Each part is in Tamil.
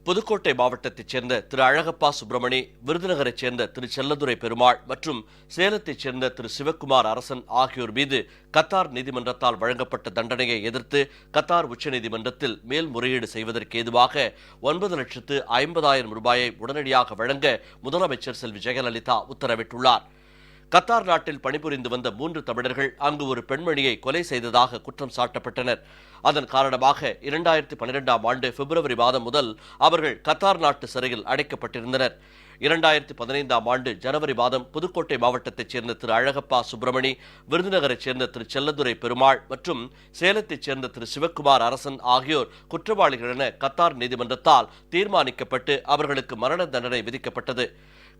புதுக்கோட்டை மாவட்டத்தைச் சேர்ந்த திரு அழகப்பா சுப்பிரமணி, விருதுநகரைச் சேர்ந்த திரு செல்லதுரை பெருமாள் மற்றும் சேலத்தைச் சேர்ந்த திரு சிவக்குமார் அரசன் ஆகியோர் மீது கத்தார் நீதிமன்றத்தால் வழங்கப்பட்ட தண்டனையை எதிர்த்து கத்தார் உச்சநீதிமன்றத்தில் மேல்முறையீடு செய்வதற்கு ஏதுவாக 9,50,000 ரூபாயை உடனடியாக வழங்க முதலமைச்சர் செல்வி ஜெயலலிதா உத்தரவிட்டுள்ளார். கத்தார் நாட்டில் பணிபுரிந்து வந்த 3 தமிழர்கள் அங்கு ஒரு பெண்மணியை கொலை செய்ததாக குற்றம் சாட்டப்பட்டனர். அதன் காரணமாக 2012ஆம் ஆண்டு பிப்ரவரி மாதம் முதல் அவர்கள் கத்தார் நாட்டு சிறையில் அடைக்கப்பட்டிருந்தனர். 2015ஆம் ஆண்டு ஜனவரி மாதம் புதுக்கோட்டை மாவட்டத்தைச் சேர்ந்த திரு அழகப்பா சுப்பிரமணி, விருதுநகரைச் சேர்ந்த திரு செல்லதுரை பெருமாள் மற்றும் சேலத்தைச் சேர்ந்த திரு சிவக்குமார் அரசன் ஆகியோர் குற்றவாளிகள் என கத்தார் நீதிமன்றத்தால் தீர்மானிக்கப்பட்டு அவர்களுக்கு மரண தண்டனை விதிக்கப்பட்டது.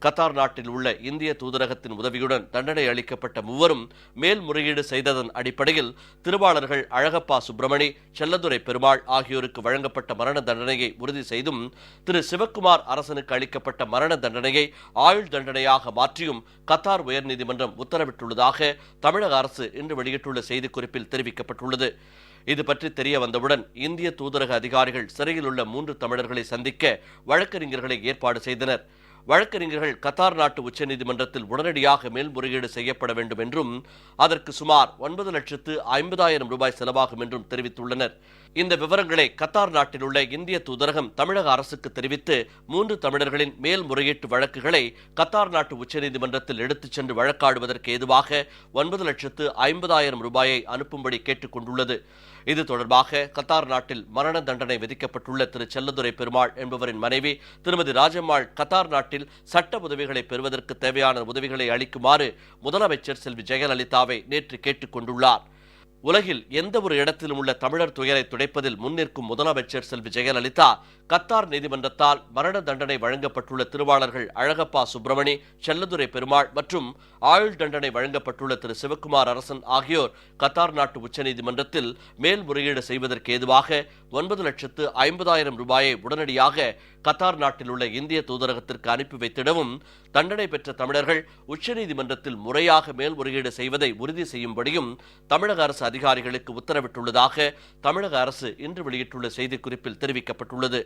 கத்தார் நாட்டில் உள்ள இந்திய தூதரகத்தின் உதவியுடன் தண்டனை அளிக்கப்பட்ட மூவரும் மேல்முறையீடு செய்ததன் அடிப்படையில் திருவாளர்கள் அழகப்பா சுப்பிரமணி, செல்லதுரை பெருமாள் ஆகியோருக்கு வழங்கப்பட்ட மரண தண்டனையை உறுதி செய்தும் திரு சிவக்குமார் அரசனுக்கு அளிக்கப்பட்ட மரண தண்டனையை ஆயுள் தண்டனையாக மாற்றியும் கத்தார் உயர்நீதிமன்றம் உத்தரவிட்டுள்ளதாக தமிழக அரசு இன்று வெளியிட்டுள்ள செய்திக்குறிப்பில் தெரிவிக்கப்பட்டுள்ளது. இதுபற்றி தெரிய வந்தவுடன் இந்திய தூதரக அதிகாரிகள் சிறையில் உள்ள 3 தமிழர்களை சந்திக்க வழக்கறிஞர்களை ஏற்பாடு செய்தனர். வழக்கறிஞர்கள் கத்தார் நாட்டு உச்சநீதிமன்றத்தில் உடனடியாக மேல்முறையீடு செய்யப்பட வேண்டும் என்றும் அதற்கு சுமார் 9,50,000 ரூபாய் செலவாகும் என்றும் தெரிவித்துள்ளனர். இந்த விவரங்களை கத்தார் நாட்டில் உள்ள இந்திய தூதரகம் தமிழக அரசுக்கு தெரிவித்து 3 தமிழர்களின் மேல்முறையீட்டு வழக்குகளை கத்தார் நாட்டு உச்சநீதிமன்றத்தில் எடுத்துச் சென்று வழக்காடுவதற்கு ஏதுவாக 9,50,000 ரூபாயை அனுப்பும்படி கேட்டுக் கொண்டுள்ளது. இது தொடர்பாக கத்தார் நாட்டில் மரண தண்டனை விதிக்கப்பட்டுள்ள திரு செல்லதுரை பெருமாள் என்பவரின் மனைவி திருமதி ராஜம்மாள் கத்தார் நாட்டில் சட்ட உதவிகளை பெறுவதற்கு தேவையான உதவிகளை அளிக்குமாறு முதலமைச்சர் செல்வி ஜெயலலிதாவை நேற்று கேட்டுக் கொண்டுள்ளார். உலகில் எந்த ஒரு இடத்திலும் உள்ள தமிழர் துயரை துடைப்பதில் முன்னிற்கும் முதலமைச்சர் செல்வி ஜெயலலிதா கத்தார் நீதிமன்றத்தால் மரண தண்டனை வழங்கப்பட்டுள்ள திருவாளர்கள் அழகப்பா சுப்பிரமணி, செல்லதுரை பெருமாள் மற்றும் ஆயுள் தண்டனை வழங்கப்பட்டுள்ள திரு சிவக்குமார் அரசன் ஆகியோர் கத்தார் நாட்டு உச்சநீதிமன்றத்தில் மேல்முறையீடு செய்வதற்கு ஏதுவாக 9,50,000 ரூபாயை உடனடியாக கத்தார் நாட்டில் உள்ள இந்திய தூதரகத்திற்கு அனுப்பி வைத்திடவும் தண்டனை பெற்ற தமிழர்கள் உச்சநீதிமன்றத்தில் முறையாக மேல்முறையீடு செய்வதை உறுதி செய்யும்படியும் தமிழக அரசு அதிகாரிகளுக்கு உத்தரவிட்டுள்ளதாக தமிழக அரசு இன்று வெளியிட்டுள்ள செய்திக்குறிப்பில் தெரிவிக்கப்பட்டுள்ளது.